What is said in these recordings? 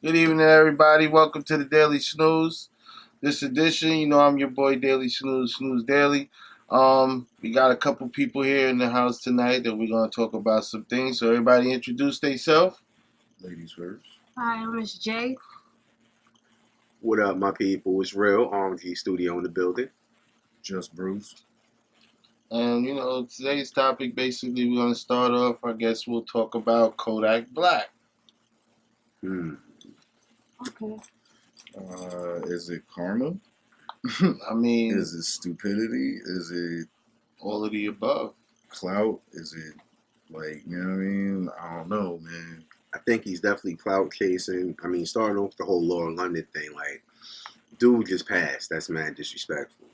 Good evening, everybody. Welcome to the Daily Snooze. This edition, I'm your boy Daily Snooze, Snooze Daily. We got a couple people here in the house tonight that we're gonna talk about some things. So everybody introduce themselves. Ladies first. Hi, I'm Miss J. What up, my people? It's real. RMGSTUDIO in the building. Just Bruce. And today's topic basically we're gonna start off. I guess we'll talk about Kodak Black. Okay. Is it karma? I mean, Is it stupidity? Is it all of the above. clout? Is it like, you know what I mean? I don't know, man. I think he's definitely clout chasing. I mean, starting off the whole Laura London thing, like, dude just passed. That's mad disrespectful.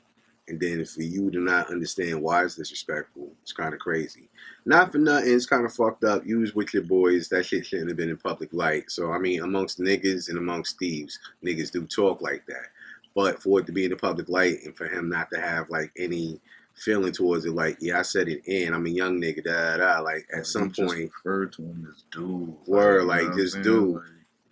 And then for you to not understand why it's disrespectful, it's kind of crazy. Not for nothing, it's kind of fucked up. You was with your boys. That shit shouldn't have been in public light. So, I mean, amongst niggas and amongst thieves, niggas do talk like that. But for it to be in the public light and for him not to have, like, any feeling towards it, like, yeah, I said it in. I'm a young nigga, da. Like, at some He just point, referred to him as dude. word, you know like, what I'm this saying? dude. Like,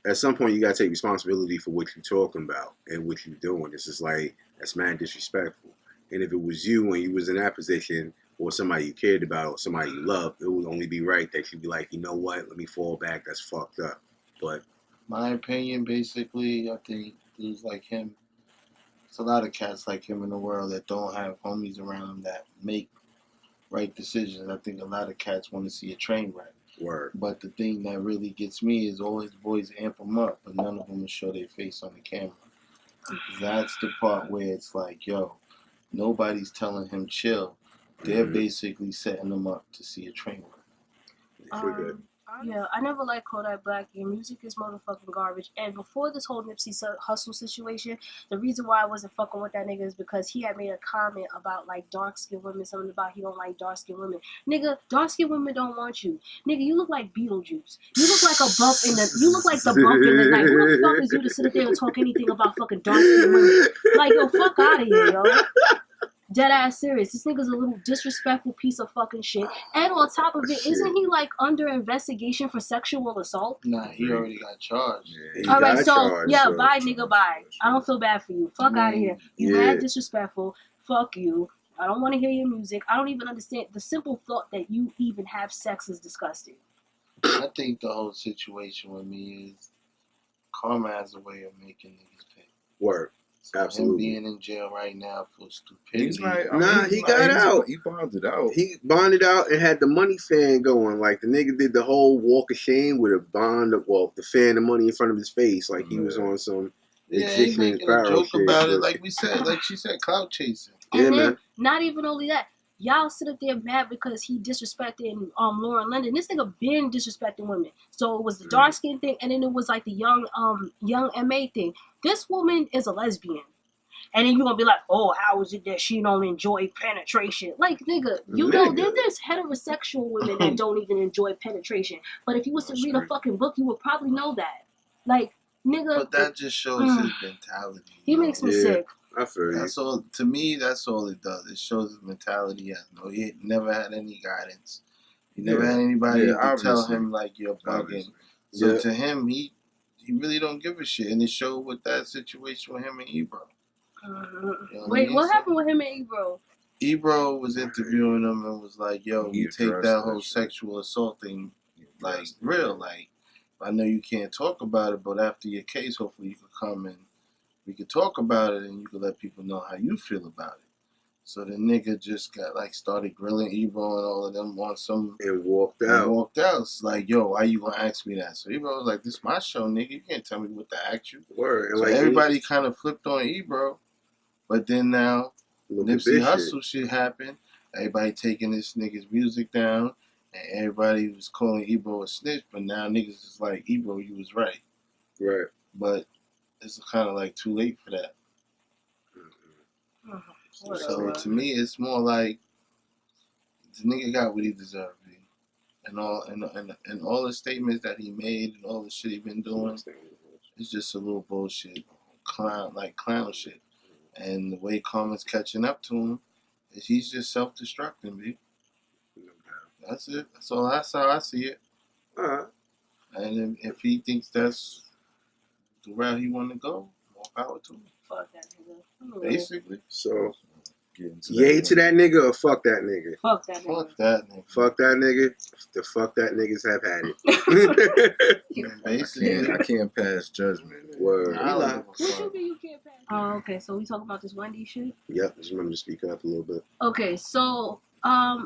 At some point, you gotta take responsibility for what you're talking about and what you're doing. This is like, that's mad disrespectful. And if it was you and you was in that position, or somebody you cared about, or somebody you loved, it would only be right that you'd be like, you know what, let me fall back. That's fucked up. But My opinion, basically, I think dudes like him. There's a lot of cats like him in the world that don't have homies around them that make right decisions. I think a lot of cats want to see a train wreck. word, But the thing that really gets me is all his boys amp him up, but none of them will show their face on the camera. That's the part where it's like, yo, nobody's telling him chill. They're basically setting him up to see a train wreck. we're good. Yeah, I never liked Kodak Black. Your music is motherfucking garbage. And before this whole Nipsey Hustle situation, the reason why I wasn't fucking with that nigga is because he had made a comment about like dark skinned women, something about he don't like dark skinned women. Nigga, dark skinned women don't want you. Nigga, you look like Beetlejuice. You look like a bump in the. You look like the bump in the night. Who the fuck is you to sit there and talk anything about fucking dark skinned women? Like, yo, fuck out of here, yo. Dead ass serious. This nigga's a little disrespectful piece of fucking shit. And on top of it, isn't he like under investigation for sexual assault? Nah, he already got charged. yeah, All right, got so charged, yeah, so- bye nigga, bye. I don't feel bad for you. Fuck out of here. You Yeah. mad disrespectful. Fuck you. I don't want to hear your music. I don't even understand. The simple thought that you even have sex is disgusting. I think the whole situation with me is karma has a way of making niggas pay. Word. So Absolutely. him being in jail right now for stupidity. he's like, Nah, he got out. He bonded out. He bonded out and had the money fan going. Like, the nigga did the whole walk of shame with a bond of, well, the fan of money in front of his face. Like, he was on some Yeah, he's Egyptian making a pharaoh joke shit. about it, but- like we said, like she said, clout chasing. Yeah, And then, man. not even only that, y'all sit up there mad because he disrespected Lauren London. This nigga been disrespecting women. So it was the dark skin thing, and then it was like the young MA thing. This woman is a lesbian. And then you're gonna be like, oh, how is it that she don't enjoy penetration? Like, nigga, you know, there's heterosexual women that don't even enjoy penetration. But if you was to read a fucking book, you would probably know that. Like, nigga. But that just shows his mentality. He makes me Yeah. sick. I feel you. That's all. To me, that's all it does. It shows his mentality. He never had any guidance. He never had anybody to tell obviously. him like you're bugging. Obviously. So Yeah. to him, he really don't give a shit. And it showed with that situation with him and Ebro. You know Wait, I what mean? happened with him and Ebro? Ebro was interviewing him and was like, "Yo, He you take addressed that that whole shit. sexual assault thing like addressed it. real. Like, I know you can't talk about it, but after your case, hopefully you could come and we could talk about it and you could let people know how you feel about it." So the nigga just got like started grilling Ebro and all of them on some And walked and out. walked out. It's like, "Yo, why you gonna ask me that?" So Ebro was like, "This is my show, nigga. You can't tell me what to ask you." Word. And So like, everybody kind of flipped on Ebro, but then now look at Nipsey this Hustle shit happened. Everybody taking this nigga's music down, and everybody was calling Ebro a snitch. But now niggas is like, Ebro, you was right. shit. Right. But it's kind of like too late for that. So Whatever. to me, it's more like the nigga got what he deserved, B. And all the statements that he made and all the shit he been doing, it's just a little bullshit, clown shit. And the way Karma's catching up to him is he's just self-destructing, B. That's it. That's how I see it. Alright. And if he thinks that's the route he want to go, more power to him. Fuck that nigga. Basically, So, Get into yay to that nigga or fuck that nigga? Fuck that nigga. fuck that nigga. Fuck that nigga. The fuck that niggas have had it. Basically, I can't pass judgment. Man. Word. I don't give a What you fuck. mean you can't pass? Oh, okay. So we talk about this Wendy shit. Yep, just remember to speak up a little bit. Okay, so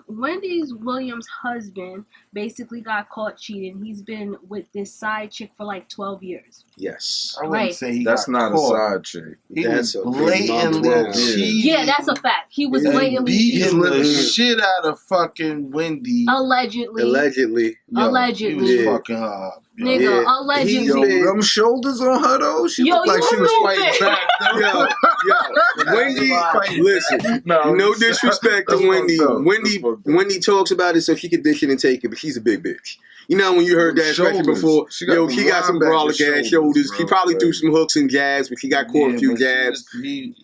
Wendy's Williams' husband basically got caught cheating. He's been with this side chick for like 12 years. Yes. I wouldn't Right. say he That's got not caught. a side chick. He That's was a big blatantly mouth. cheating. Yeah, that's a fact. He was Yeah. and blatantly beating the Mhm. shit out of fucking Wendy. allegedly. Allegedly. Yo, allegedly. he was Yeah. fucking hard. Yo. Nigga, Yeah. allegedly. He's Yo, been- them shoulders on her though. She Yo, looked like you she was stupid. fighting back. Though. Yo, Wendy, listen, no, no disrespect to That's Wendy. fucked up. Wendy, That's fucked up. Wendy talks about it so she can dish it and take it, but she's a big bitch. You know when you heard that expression Shoulders. before? She got Yo, them she got some linebacker brolic ass shoulders. She bro. probably threw Like, some hooks and jabs, but she got caught a few but jabs.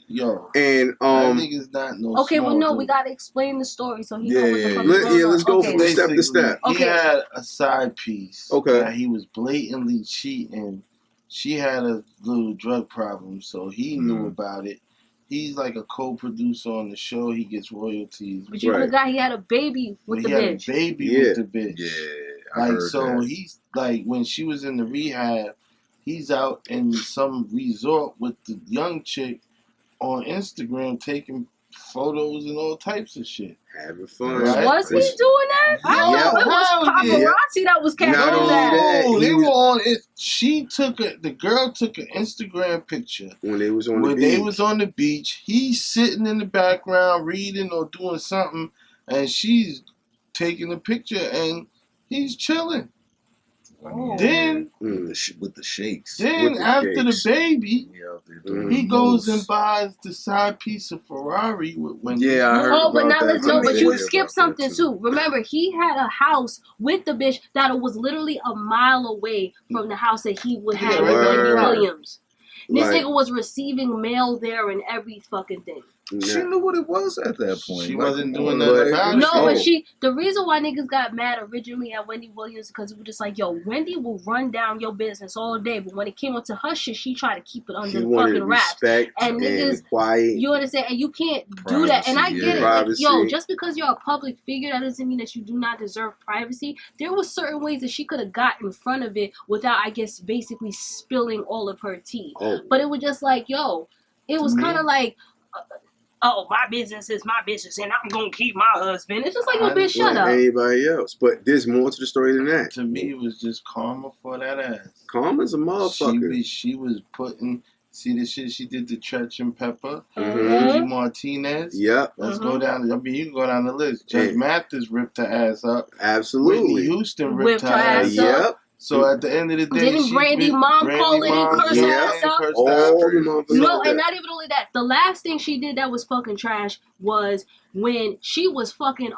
Yo, And that nigga's not no Okay, well, small no, dude. we gotta explain the story so he Yeah, knows what the yeah, fuck yeah. is going on. Let's go Okay. from step to Basically, step. He Okay. had a side piece. Okay. That he was blatantly cheating. She had a little drug problem, so he knew about it. He's like a co-producer on the show. He gets royalties. But you Right. forgot he had a baby with But the he had bitch. a baby Yeah. with the bitch. Yeah, I Like, heard so that. he's like, when she was in the rehab, he's out in some resort with the young chick on Instagram taking photos and all types of shit. Having fun. Right. Was he doing that? I Yeah. thought it was Hell yeah. paparazzi that was catching Not only that. that, No, he they was- were on it. The girl took an Instagram picture When they was on the when beach. they was on the beach. He's sitting in the background reading or doing something, and she's taking a picture, and he's chilling. Oh. Then With the shakes. Then With the after the shakes. baby, He out there doing he Mhm. goes moves. and buys the side piece of Ferrari with Wendy. Yeah, I heard Oh, but about now that. let's no, too. but Yeah, you about skipped that something too. Remember, he had a house with the bitch that was literally a mile away from the house that he would have Yeah, with Wendy word. Williams. This Like- nigga was receiving mail there and every fucking thing. She knew what it was at that point. She Like, wasn't doing like, nothing about it. No, Oh. but the reason why niggas got mad originally at Wendy Williams because we were just like, yo, Wendy will run down your business all day, but when it came onto her shit, she tried to keep it under She the wanted fucking wraps. respect And niggas- quiet. You understand? And you can't do that. And I Privacy, get yeah. it. Like, yo, Privacy. just because you're a public figure, that doesn't mean that you do not deserve privacy. There was certain ways that she could have got in front of it without, I guess, basically spilling all of her tea. Oh. But it was just like, yo, it was To me- kind of like, oh, my business is my business, and I'm gonna keep my husband. It's just like, yo, I- bitch, shut Like up. anybody else. But there's more to the story than that. To me, it was just karma for that ass. Karma's a motherfucker. She was putting. See the shit she did to Tretch and Pepper, Mhm. Angie Martinez. Yep, Let's Mhm. go down. I mean, you can go down the list. Judge Yeah. Mathis ripped her ass up. Whitney absolutely. Houston Whipped ripped her her ass ass up. up. Yep. So at the end of the day, Didn't she Brandy been- mom Brandy call in and mom, curse her yeah, ass out? cursed All her the out. motherfuckers. No, like and that. not even only that. The last thing she did that was fucking trash was when she was fucking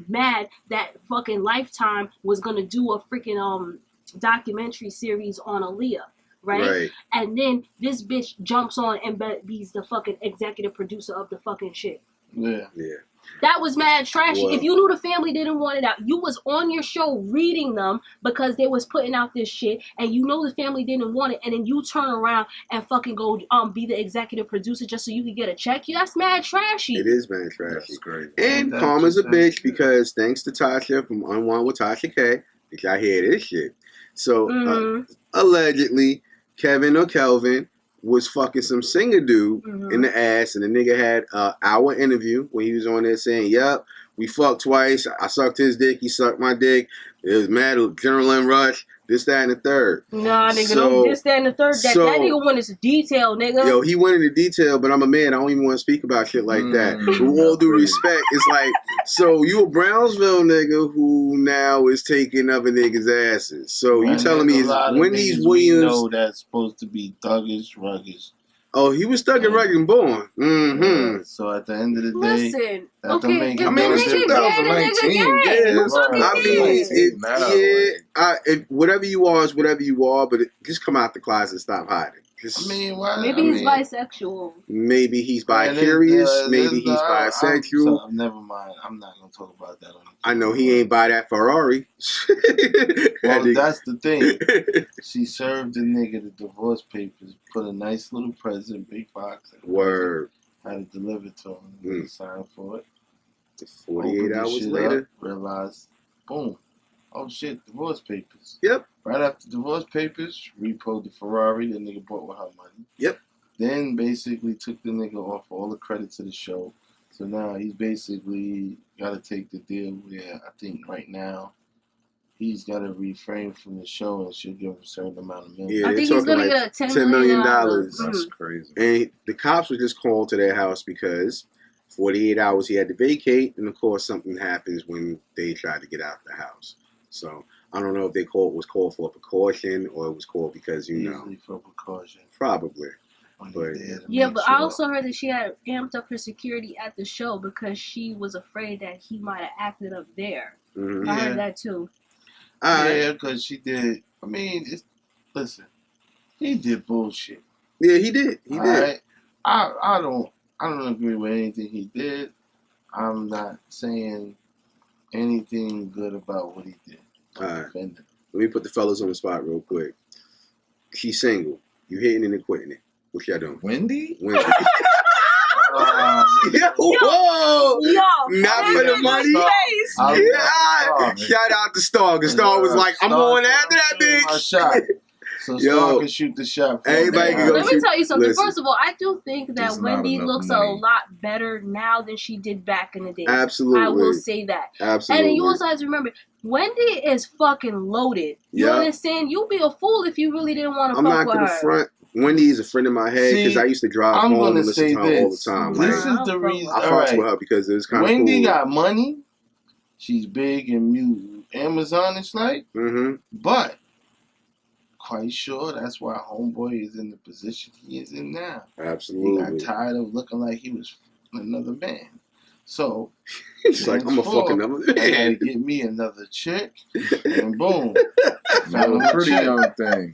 mad that fucking Lifetime was gonna do a freaking documentary series on Aaliyah, right? And then this bitch jumps on and be's the fucking executive producer of the fucking shit. Yeah. Yeah. That was mad trashy. Well- If you knew the family didn't want it out, you was on your show reading them because they was putting out this shit, and you know the family didn't want it, and then you turn around and fucking go be the executive producer just so you could get a check. Yeah, that's mad trashy. It is man trashy. That's great. And That's Karma's a exactly bitch it. because thanks to Tasha from Unwind with Tasha K, which I hear this shit. So Mhm. allegedly, Kevin or Kelvin was fucking some singer dude Mhm. in the ass, and the nigga had an hour interview when he was on there saying, "Yup, we fucked twice. I sucked his dick. He sucked my dick. It was mad adrenaline rush. This, that, and the third." Nah, nigga, So- don't this, that, and the third. That so- nigga went into detail, nigga. Yo, he went into detail, but I'm a man. I don't even want to speak about shit like that. Mm, With all due that's respect, it's like, so you a Brownsville nigga who now is taking other niggas' asses. So you And telling me there's is a lot of Wendy's niggas Williams? we know that's supposed to be thuggish, ruggish. Oh, he was stuck in Rugged and Born. Mm-hmm. So at the end of the day, Listen, that don't okay, make if it the better. nigga gay, the nigga 2019, gay. Who yeah, fucking I mean, cares? Now, whatever you are is whatever you are, but just come out the closet and stop hiding. I mean, why? Maybe he's bisexual. Maybe he's Man, bi-curious. Maybe he's bisexual. Never mind. I'm not gonna talk about that. I know he ain't buy that Ferrari. Well, that's the thing. She served the nigga the divorce papers, put a nice little present, big box. Word. Had it delivered to him. He signed for it. 48 hours later. Realized, boom. Oh shit, divorce papers. Yep. Right after divorce papers, repoed the Ferrari the nigga bought with her money. Yep. Then basically took the nigga off all the credits of the show. So now he's basically got to take the deal where I think right now he's got to refrain from the show and she'll give him a certain amount of money. Yeah, I think he's going to get a $10 million. That's crazy. And the cops were just called to their house because 48 hours he had to vacate. And of course, something happens when they tried to get out of the house. So I don't know if was called for a precaution or it was called because, Usually for precaution. Probably. But, yeah, but I also heard that she had amped up her security at the show because she was afraid that he might have acted up there. Mm-hmm. I heard that too. Yeah, because she did. I mean, listen, he did bullshit. Yeah, he did. He did. Right? I don't agree with anything he did. I'm not saying anything good about what he did. Let me put the fellas on the spot real quick. She's single. You hitting and quitting it. What y'all doing? Wendy? Yo, whoa! Yo, not for the money. Yeah. Shout out to Star. Because Star was like, I'm going after that bitch. So Star can shoot the shot. Everybody can go Let me tell you something. Listen. First of all, I do think that Wendy looks a lot better now than she did back in the day. Absolutely. I will say that. Absolutely. And then you also have to remember, Wendy is fucking loaded. You understand? You'd be a fool if you really didn't want to fuck with her. I'm not going to front. Wendy is a friend of my head because I used to drive home and listen to her all the time. This is the reason. I fucked with her because it was kind of cool. Wendy got money. She's big and Amazon-ish like. Mm-hmm. But quite sure that's why Homeboy is in the position he is in now. Absolutely. He got tired of looking like he was another man. So he's like, I'm a fucking another man. I gotta get me another chick, and boom, found a pretty young thing.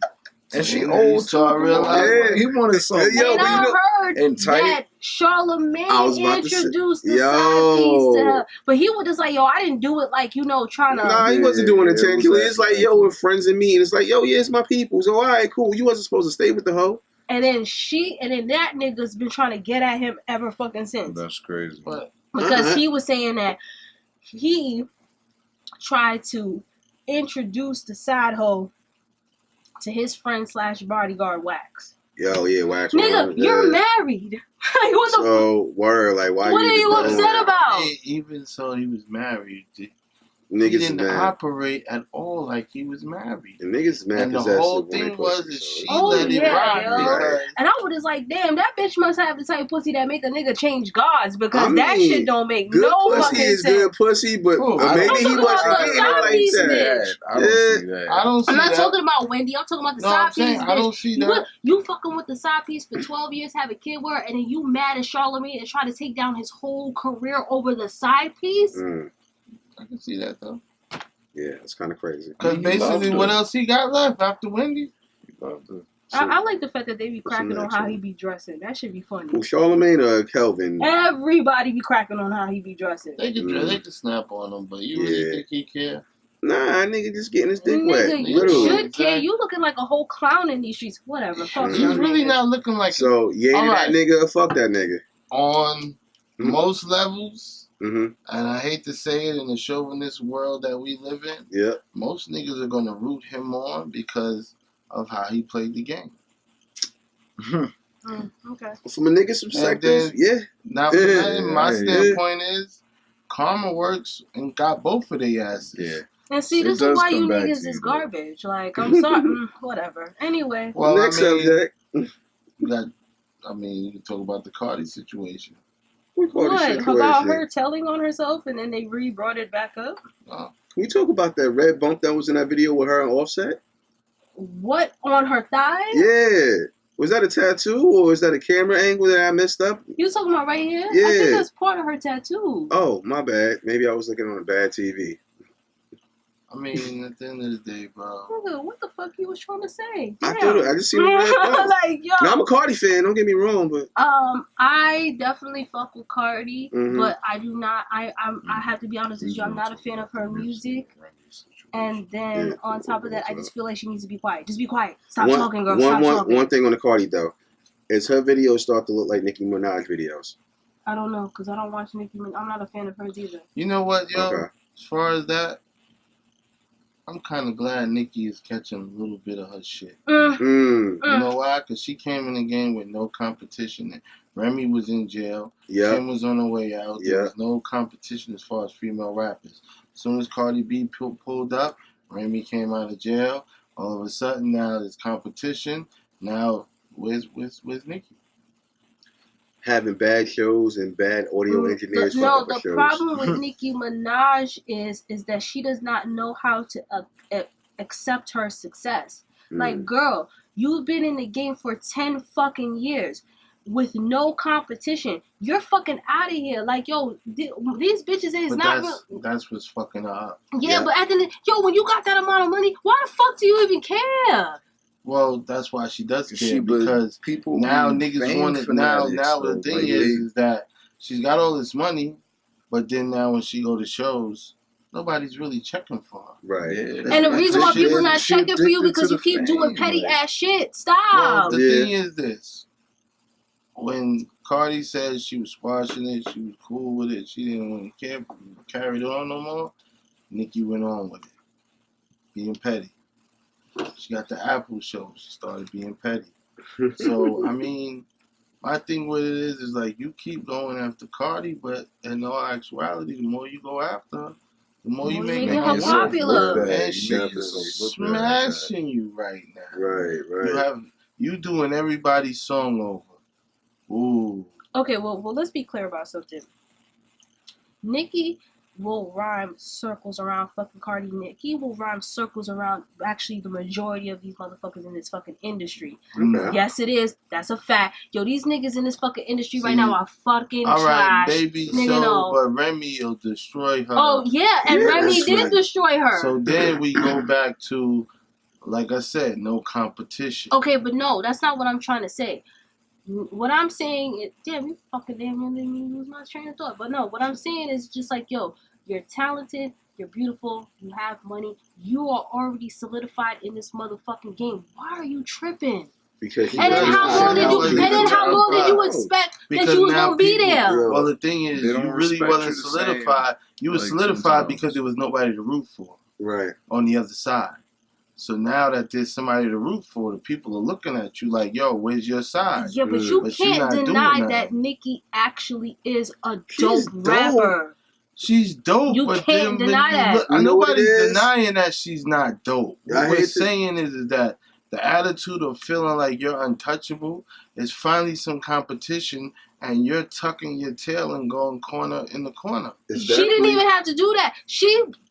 And she old too. I realized he wanted something. And I heard that Charlamagne introduced the side piece to her. But he was just like, yo, I didn't do it like, trying to. Nah, he wasn't doing it intentionally. It's like, yo, we're friends and me. And it's like, yo, yeah, it's my people. So, all right, cool. You wasn't supposed to stay with the hoe. And then that nigga's been trying to get at him ever fucking since. That's crazy. Because he was saying that he tried to introduce the side hoe to his friend / bodyguard Wax. Yo, yeah, Wax. Nigga, you're married. Like, what the word, like, why? What are you upset about? Even so, he was married. Niggas he didn't operate at all like he was married. The niggas mad. And the whole thing was that she let it rock. And I was just like, damn, that bitch must have the type of pussy that make a nigga change gods because that shit don't make no fucking sense. Good pussy, but maybe he wasn't getting it like that. I don't see that. I don't see I'm not that. talking about Wendy. I'm talking about the side piece. I don't see that. You fucking with the side piece for 12 years, have a kid with her, and then you mad at Charlamagne and try to take down his whole career over the side piece? I can see that though. Yeah, it's kind of crazy. Because basically, what else he got left after Wendy? I like the fact that they be cracking on how he be dressing. That should be funny. Who, Charlamagne or Kelvin? Everybody be cracking on how he be dressing. They can snap on him, but you really think he care? Nah, nigga just getting his dick wet. You should care. You looking like a whole clown in these streets. Whatever. Fuck He's really not looking like. So that nigga, fuck that nigga. On most levels. Mm-hmm. And I hate to say it in the chauvinist world that we live in, most niggas are going to root him on because of how he played the game. Okay. From a nigga's perspective, Now, from that, my standpoint is karma works and got both of their asses. Yeah. And see, this is why you niggas is garbage. Like, I'm sorry. Whatever. Anyway. Well, next subject. You can talk about the Cardi situation. What? About her telling on herself and then they brought it back up? Can we talk about that red bump that was in that video with her and Offset? What? On her thigh? Yeah. Was that a tattoo or is that a camera angle that I messed up? You talking about right here? Yeah. I think that's part of her tattoo. Oh, my bad. Maybe I was looking on a bad TV. I mean, at the end of the day, bro. Nigga, what the fuck you was trying to say? I Damn. thought I just seen it. Like, yo. Now I'm a Cardi fan. Don't get me wrong, but I definitely fuck with Cardi, Mhm. but I do not. I have to be honest with you. I'm not a fan of her music. And then on top of that, I just feel like she needs to be quiet. Just be quiet. Stop talking, girl. Stop talking. One thing on the Cardi though, is her videos start to look like Nicki Minaj videos. I don't know, because I don't watch Nicki Minaj. I'm not a fan of hers either. You know what, yo? Okay. As far as that, I'm kind of glad Nicki is catching a little bit of her shit. You know why? Because she came in the game with no competition. Remy was in jail. Yeah. Kim was on her way out. There was no competition as far as female rappers. As soon as Cardi B pulled up, Remy came out of jail. All of a sudden, now there's competition. Now, where's Nicki? Having bad shows and bad audio engineers. No, the problem with Nicki Minaj is that she does not know how to accept her success. Like, girl, you've been in the game for 10 fucking years with no competition. You're fucking out of here. Like, yo, these bitches is not real. That's what's fucking her up. Yeah, but at the end, yo, when you got that amount of money, why the fuck do you even care? Well, that's why she does care, because people now niggas want it. Now the thing is that she's got all this money, but then now when she go to shows, nobody's really checking for her. Right. Yeah. And the reason why people not checking for you because you keep doing petty ass shit. Stop. Well, the thing is this. When Cardi said she was squashing it, she was cool with it, she didn't want to carry it on no more, Nicki went on with it. Being petty. She got the Apple show. She started being petty. So, I mean, my thing with it is like you keep going after Cardi, but in all actuality, the more you go after her, the more you make her popular. And she's smashing you right now. Right. You doing everybody's song over. Ooh. Okay, well, let's be clear about something. Nicki will rhyme circles around fucking Cardi. Nicki will rhyme circles around actually the majority of these motherfuckers in this fucking industry. Okay. Yes, it is. That's a fact. Yo, these niggas in this fucking industry right now are fucking all right, trash. Baby, Nigga, so, no. but Remy will destroy her. Oh, yeah, and Remy did destroy her. So then we go back to, like I said, no competition. Okay, but no, that's not what I'm trying to say. What I'm saying is, damn, you fucking damn near made me lose my train of thought. But no, what I'm saying is just like, yo, you're talented, you're beautiful, you have money, you are already solidified in this motherfucking game. Why are you tripping? Because and then how long did you expect that you was gonna be there? Well, the thing is, you really wasn't solidified. You were solidified because there was nobody to root for. Right. On the other side. So now that there's somebody to root for, the people are looking at you like, yo, where's your side? Yeah, but you can't deny that Nicki actually is a dope rapper. She's dope. You can't deny that. Nobody's denying that she's not dope. What we're saying is that the attitude of feeling like you're untouchable is finally some competition, and you're tucking your tail and going corner in the corner. She didn't even have to do that.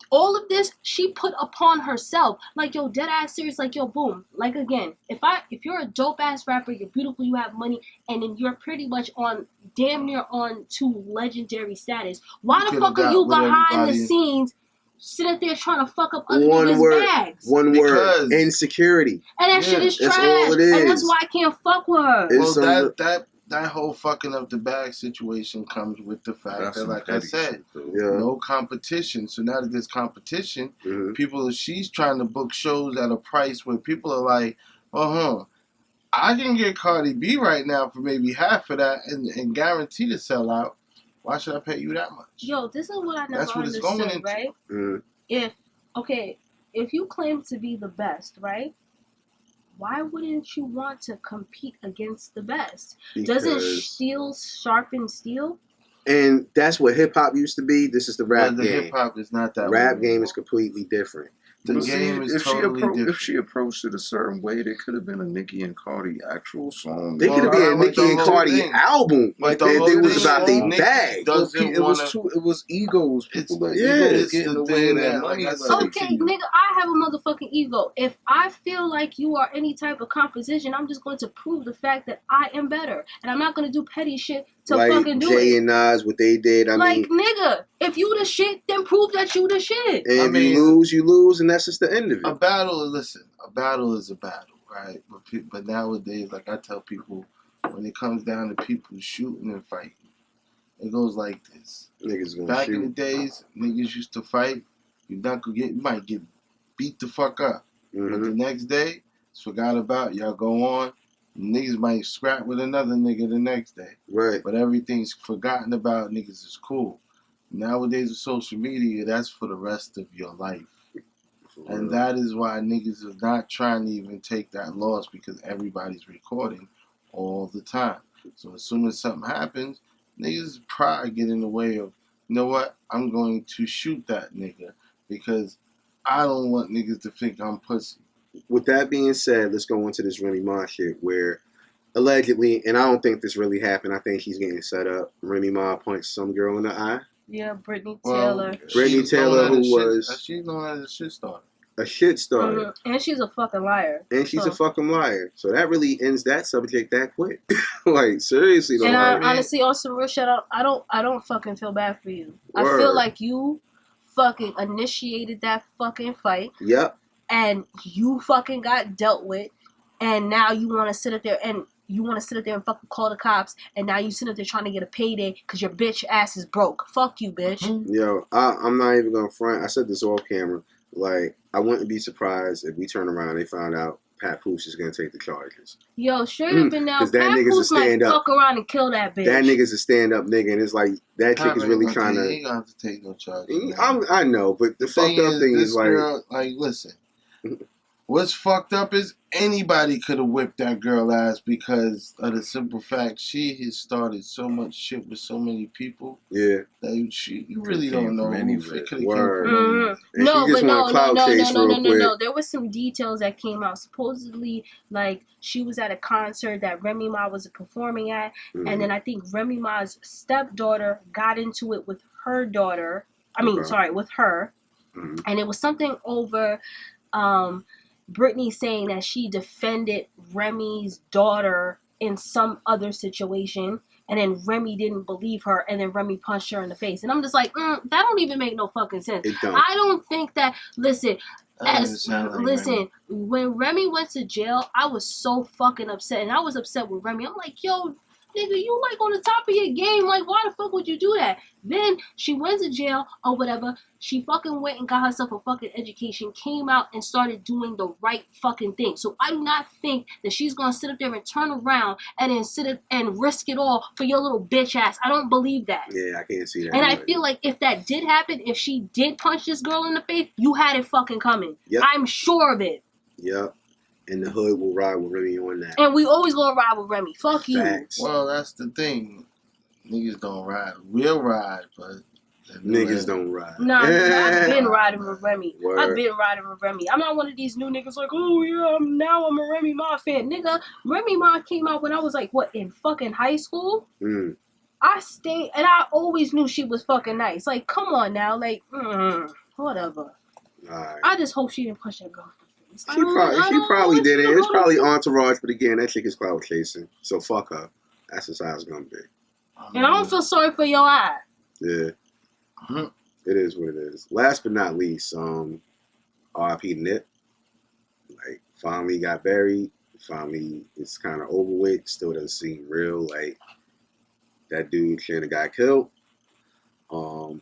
All of this, she put upon herself. Like, yo, dead ass serious, like, yo, boom. Like, again, if you're a dope ass rapper, you're beautiful, you have money, and then you're pretty much damn near on to legendary status, why the fuck are you behind the scenes sitting there trying to fuck up other niggas' bags? One word. Insecurity. And that shit is trash. That's all it is. And that's why I can't fuck with her. Well, that whole fucking up the bag situation comes with the fact that, like I said, no competition. So now that there's competition, she's trying to book shows at a price where people are like, I can get Cardi B right now for maybe half of that and guarantee to sell out. Why should I pay you that much? Yo, this is what I never understood, right? If you claim to be the best, right? Why wouldn't you want to compete against the best? Doesn't steel sharpen steel? And that's what hip hop used to be. This is the rap game. Hip hop is not that. Rap game is completely different. The game is totally different. If she approached it a certain way, there could have been a Nicki and Cardi actual song. There could have been a Nicki and Cardi album. Like it was about their bag. It was egos. People that egos getting away with that money. Okay, nigga, I have a motherfucking ego. If I feel like you are any type of competition, I'm just going to prove the fact that I am better. And I'm not going to do petty shit to like fucking do Jay it. and Nas, what they did. I Like, mean, nigga, if you the shit, then prove that you the shit. and I if mean, you lose, and that's just the end of a it. battle. Listen, a battle is a battle, right? But nowadays, like I tell people, when it comes down to people shooting and fighting, it goes like this. Niggas gonna Back in the shoot. days, niggas used to fight. You might get beat the fuck up. But the next day, it's forgot about. Y'all go on. Niggas might scrap with another nigga the next day. Right. But everything's forgotten about. Niggas is cool. Nowadays with social media, that's for the rest of your life. And that is why niggas is not trying to even take that loss, because everybody's recording all the time. So as soon as something happens, niggas' pride get in the way of, you know what, I'm going to shoot that nigga because I don't want niggas to think I'm pussy. With that being said, let's go into this Remy Ma shit where allegedly, and I don't think this really happened, I think she's getting set up. Remy Ma punched some girl in the eye. Yeah, Brittany Taylor. Brittany Taylor, who was she's known as a shit starter. a shit starter. And she's a fucking liar. And she's a fucking liar. So that really ends that subject that quick. Like, seriously though. And like, honestly, on some real shit, I don't fucking feel bad for you. Word. I feel like you fucking initiated that fucking fight. Yep. And you fucking got dealt with. And now you want to sit up there and fucking call the cops, and now you sit up there trying to get a payday because your bitch ass is broke. Fuck you, bitch. Yo, I'm not even gonna front. I said this off camera. Like, I wouldn't be surprised if we turn around and they found out Pat Poose is gonna take the charges. Yo, straight up and now, that Pat nigga's a Poose might stand-up. fuck around and kill that bitch. That nigga's a stand-up nigga, and it's like that chick is really trying to. He ain't gonna have to take no charges. I know, but the fucked up thing is like, girl, like, listen. What's fucked up is anybody could have whipped that girl ass because of the simple fact she has started so much shit with so many people. Yeah. That you really don't know who could have came from. No, but no. There was some details that came out. Supposedly, like, she was at a concert that Remy Ma was performing at, and then I think Remy Ma's stepdaughter got into it with her daughter. With her. And it was something over Brittany saying that she defended Remy's daughter in some other situation, and then Remy didn't believe her, and then Remy punched her in the face. And I'm just like, that don't even make no fucking sense. I don't think that. Listen, when Remy went to jail, I was so fucking upset, and I was upset with Remy. I'm like, yo, nigga, you like on the top of your game. Like, why the fuck would you do that? Then she went to jail or whatever. She fucking went and got herself a fucking education, came out and started doing the right fucking thing. So I do not think that she's gonna sit up there and turn around and then sit up and risk it all for your little bitch ass. I don't believe that. Yeah, I can't see that. And I feel like if that did happen, if she did punch this girl in the face, you had it fucking coming. Yep. I'm sure of it. Yep. And the hood will ride with Remy on that. And we always gonna ride with Remy. Fuck you. Facts. Well, that's the thing. Niggas don't ride. We'll ride, but niggas don't ride. Nah, I've been riding with Remy. Word. I've been riding with Remy. I'm not one of these new niggas like, oh yeah, I'm a Remy Ma fan. Nigga, Remy Ma came out when I was like, what, in fucking high school? I stayed, and I always knew she was fucking nice. Like, come on now. Like, whatever. Right. I just hope she didn't push that girl. She probably did it. It's probably entourage, but again, that chick is clout chasing. So fuck her. That's just how it's gonna be. And I don't feel sorry for your eye. Yeah. It is what it is. Last but not least, R.I.P. Nip. Like, finally got buried. Finally, it's kind of over with. Still doesn't seem real. Like, that dude shouldn't have got killed.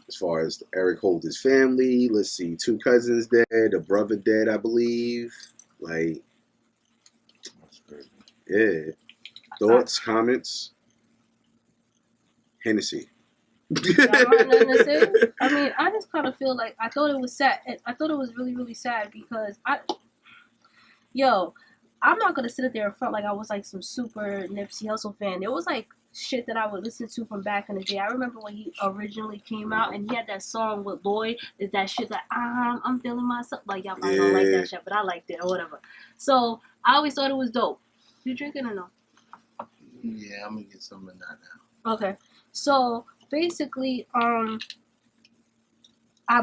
As far as Eric Holder's family, let's see, 2 cousins dead, a brother dead, I believe. Like, yeah. Thoughts, comments? Hennessy. I mean, I just kind of feel like I thought it was sad. I thought it was really, really sad because I'm not gonna sit up there in front like I was like some super Nipsey Hussle fan. There was like shit that I would listen to from back in the day. I remember when he originally came out and he had that song with Lloyd. Is that shit that I'm feeling myself. Like, y'all probably don't like that shit, but I liked it or whatever. So I always thought it was dope. You drinking or no? Yeah, I'm gonna get some of that now. Okay, so basically, I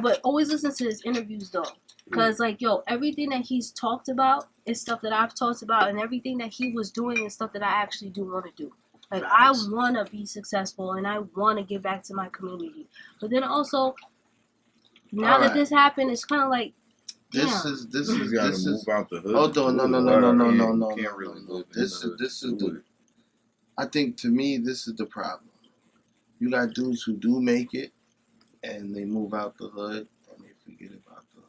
would always listen to his interviews though, cause like, everything that he's talked about is stuff that I've talked about, and everything that he was doing is stuff that I actually do want to do. Like, Facts. I want to be successful and I want to give back to my community. But then also, now that this happened, it's kind of like, This damn. is this You is gotta this move is. out the hood. Hold to on, do no, it. no, no, no, no, You no, can't- no, you can't no, really no. live in This the is hood this to is do the. it. I think to me this is the problem. You got dudes who do make it, and they move out the hood, and they forget about the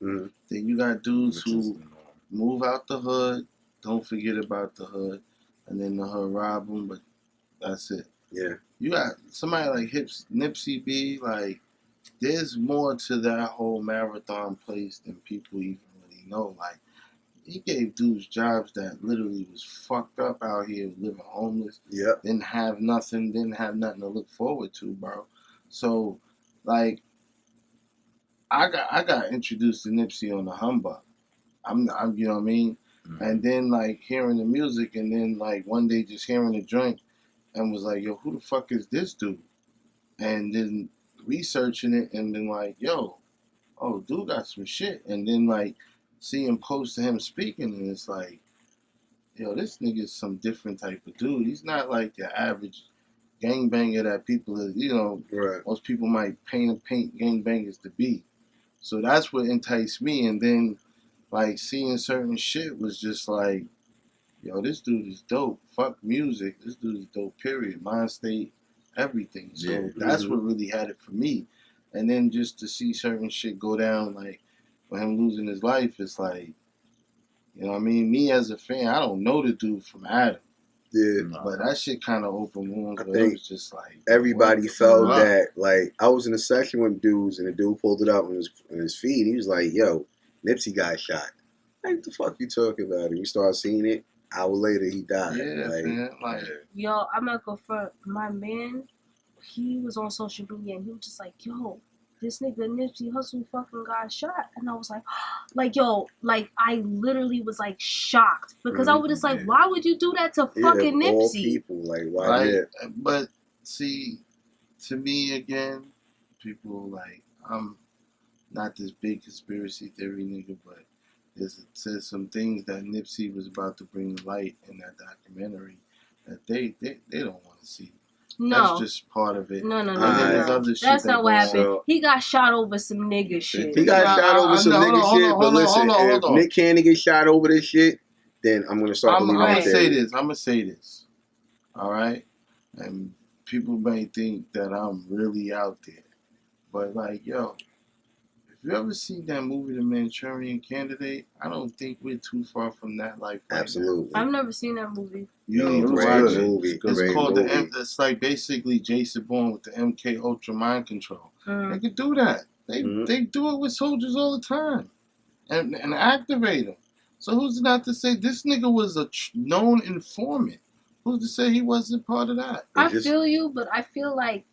hood. Mhm. Then you got dudes Which is who the norm. move out the hood, don't forget about the hood, and then the hood rob them, but that's it. Yeah. You got somebody like Nipsey B, like, there's more to that whole marathon place than people even really know. Like, he gave dudes jobs that literally was fucked up out here, living homeless, Yep. didn't have nothing to look forward to, bro. So, like, I got introduced to Nipsey on the humbug. I'm you know what I mean? Mhm. And then, like, hearing the music, and then, like, one day just hearing the joint, and was like, yo, who the fuck is this dude? And then researching it, and then, like, yo, oh, dude got some shit. And then, like, seeing posts to him speaking, and it's like, yo, this nigga's some different type of dude. He's not like your average gangbanger that people, Right. most people might paint gangbangers to be. So that's what enticed me. And then, like, seeing certain shit was just like, yo, this dude is dope. Fuck music. This dude is dope, period. Mind state, everything. So Yeah. that's what really had it for me. And then just to see certain shit go down, like, with him losing his life, it's like, you know what I mean? Me as a fan, I don't know the dude from Adam. Yeah. Nah. But that shit kind of opened wounds. I But think it was just like, Everybody what the felt fuck? that, like, I was in a section with dudes, and the dude pulled it up on his feed. He was like, yo, Nipsey got shot. Like, what the fuck you talking about? And we started seeing it. Hour later, he died. Yeah, Like, man. Like, Yeah. Yo, I'm not gonna front. My man, he was on social media and he was just like, yo, this nigga Nipsey Hussle fucking got shot. And I was like, yo, like, I literally was like shocked because I was just like, Yeah. why would you do that to yeah, fucking of all Nipsey? people, like, why right? did? But see, to me again, people, like, I'm not this big conspiracy theory nigga, but there's some things that Nipsey was about to bring to light in that documentary that they don't want to see. No. That's just part of it. No. And then there's other shit That's that not what goes happened. on. He got shot over some nigga shit. He got shot over some nigga hold shit, on, but listen, hold if on. Nick Cannon get shot over this shit, then I'm going to start I'm believing gonna that say theory. this. I'm gonna say this. All right, and people may think that I'm really out there, but, like, yo, if you ever seen that movie, The Manchurian Candidate, I don't think we're too far from that life right now. Absolutely. I've never seen that movie. You Yo, need to great watch it. movie. It's Great called movie. It's like basically Jason Bourne with the MK Ultra mind control. They Mm. could do that. They Mhm. they do it with soldiers all the time, and activate them. So who's not to say this nigga was a known informant? Who's to say he wasn't part of that? I just- feel you, but I feel like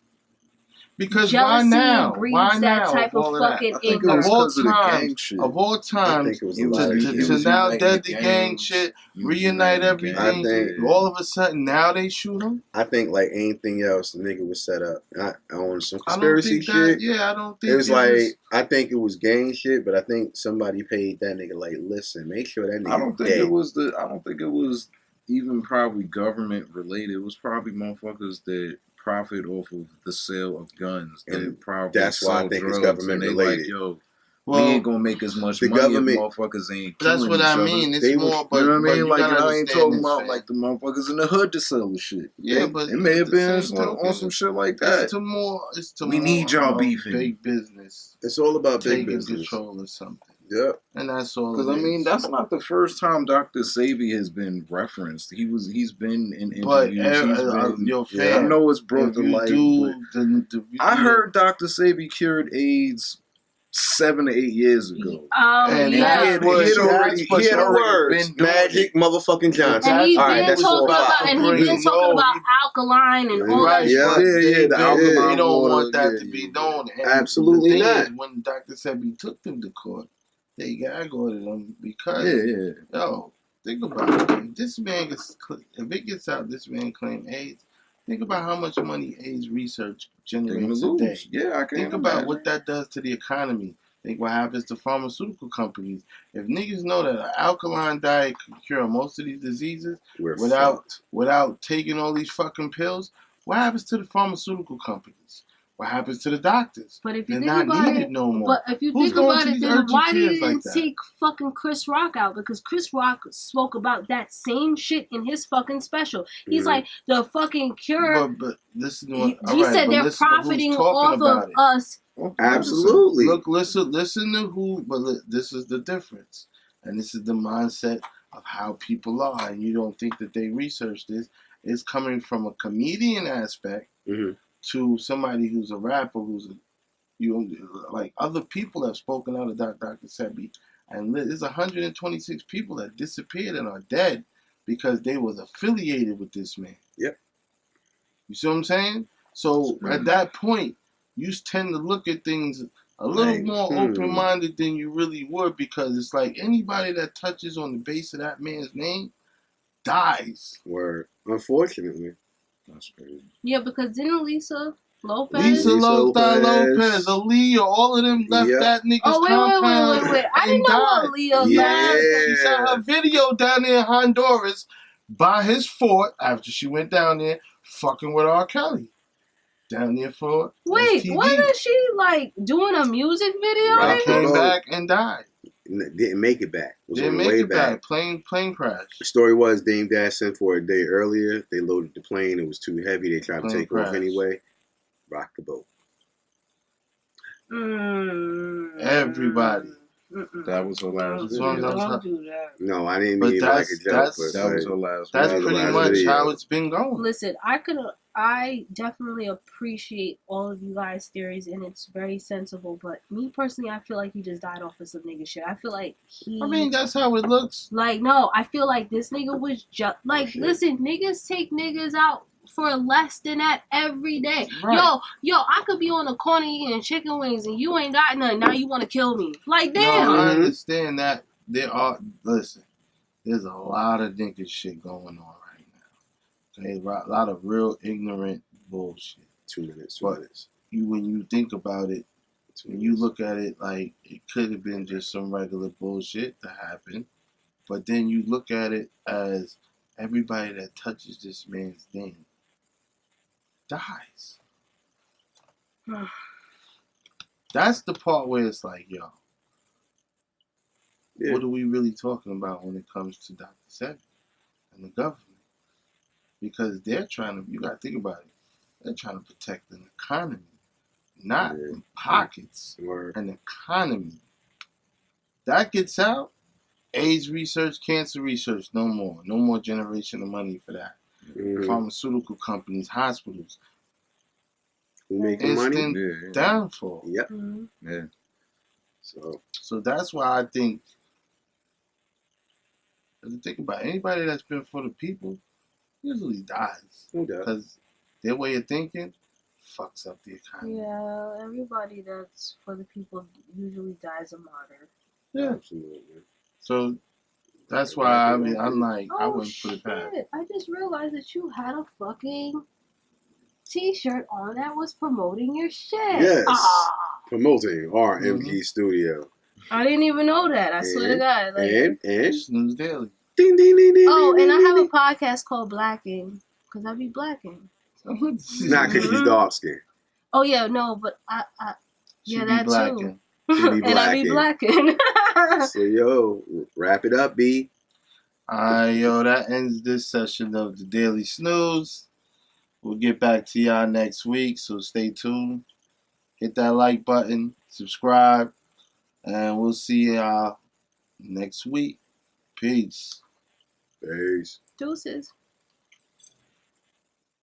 Because jealousy why now? breeds Why that now? type of all that? fucking I think it anger. was Of all 'cause of the times, gang shit. Of all I times, think it was a He was lot of he to shit. was now uniting dead the gang gangs. shit, He was reunite uniting everything. gangs. I think- All of a sudden, now they shoot him. I think, like anything else, the nigga was set up. Not on some I don't conspiracy think that. shit. Yeah, I don't think It was like, I think it was gang shit, but I think somebody paid that nigga, like, listen, make sure that nigga I don't think dead. it was I don't think it was even probably government related. It was probably motherfuckers that profit off of the sale of guns. That And probably that's why I sell think it's drugs, government and they related. like, yo, we well, ain't gonna make as much the money government- if motherfuckers ain't killing that's what each I other. mean. It's They more, was- but You know what I but mean? you Like, gotta I ain't understand talking this, about fam. like the motherfuckers in the hood to sell the shit. Yeah, but it may at have the been same on token, some shit like that. It's to more. We need y'all beefing. Big business It's all about big taking business. control of something, Yep. and that's all. Because it I mean, is. that's not the first time Dr. Sabi has been referenced. He's been in But interviews. He's been. your I fam, know it's brought if to you light. do, But I heard Dr. Sabi cured AIDS 7 to 8 years ago. And he yeah. had was- already that's been doing Magic it. motherfucking Johnson. And he All right, been that's talking 4 or 5. about, and he been Bring- talking no, about he- alkaline and all Right, that yeah. shit. Yeah, the alkaline They don't water, want that yeah, to be yeah. known. And Absolutely the thing not. is, when Dr. Sebi took them to court, they gag-ordered them because, Yeah. yo, think about it. This man gets, if it gets out, this man claim AIDS. Think about how much money AIDS research They're gonna generates a day. lose. Yeah, I can't Think about imagine. what that does to the economy. think what happens to pharmaceutical companies. If niggas know that an alkaline diet can cure most of these diseases We're without fucked. without taking all these fucking pills, what happens to the pharmaceutical companies? What happens to the doctors? But if you They're think not about needed it, no more. but if you Who's think going about to it, these then urgent why cares didn't like that? take fucking Chris Rock out? Because Chris Rock spoke about that same shit in his fucking special. He's like, the fucking cure. But listen to He what, said they're profiting off of us. Absolutely. Look, listen to who. But this is the difference, and this is the mindset of how people are. And you don't think that they research this. It's coming from a comedian aspect to somebody who's a rapper, who's like other people have spoken out of Dr. Sebi, and there's 126 people that disappeared and are dead because they was affiliated with this man. Yep. You see what I'm saying? So at that point, you tend to look at things a little more open-minded than you really would, because it's like anybody that touches on the base of that man's name dies. Word. Unfortunately. That's crazy. Yeah, because didn't Lisa Lopez, Lopez, Aaliyah, all of them left that nigga's compound. wait. I didn't know Aaliyah left. She sent her video down there in Honduras by his fort after she went down there fucking with R. Kelly. Down there for Wait, STD. wasn't she like doing a music video? Right, came back and died. Didn't make it back. Was Didn't on the make way it back. Plane crash. The story was Dame Dash sent for a day earlier. They loaded the plane. It was too heavy. They tried to take off anyway. Rock the boat. Everybody. That was her last video. Don't do that. No, I didn't mean like a joke. But that was her last That's video. pretty much how it's been going. Listen, I definitely appreciate all of you guys' theories, and it's very sensible. But me personally, I feel like he just died off of some nigga shit. I feel like I mean, that's how it looks. Like, no, I feel like this nigga was just like, listen, niggas take niggas out for less than that every day. Right. Yo, I could be on the corner eating chicken wings and you ain't got nothing. Now you want to kill me? Like, damn. No, I understand that. Listen, there's a lot of nigga shit going on right now. Okay, a lot of real ignorant bullshit. 2 minutes. When you think about it, when you look at it, like, it could have been just some regular bullshit that happened, but then you look at it as everybody that touches this man's name dies. That's the part where it's like, yo, what are we really talking about when it comes to Dr. Sebi and the government? Because they're trying to, you got to think about it, they're trying to protect an economy, not pockets, an economy. That gets out, AIDS research, cancer research, no more. No more generation of money for that. Pharmaceutical companies, hospitals. Who making money? Instant downfall. Yep. Yeah. So that's why I think, think about anybody that's been for the people usually dies. Because their way of thinking fucks up the economy. Yeah, everybody that's for the people usually dies a martyr. Yeah. Absolutely. So that's why I'm like, I wouldn't put it past. I just realized that you had a fucking t-shirt on that was promoting your shit. Yes. Promoting RMGSTUDIO. I didn't even know that. I swear to God. Like, and Snooze Daily. Ding, ding, ding, ding, oh, ding, and ding, I have ding. a podcast called Blacking because I be blacking. Not because she's dark skinned. Oh yeah, no, but I yeah, that too. And I be blacking. So yo, wrap it up, B. Alright, yo, that ends this session of the Daily Snooze. We'll get back to y'all next week, so stay tuned. Hit that like button, subscribe, and we'll see y'all next week. Peace. Peace. Deuces.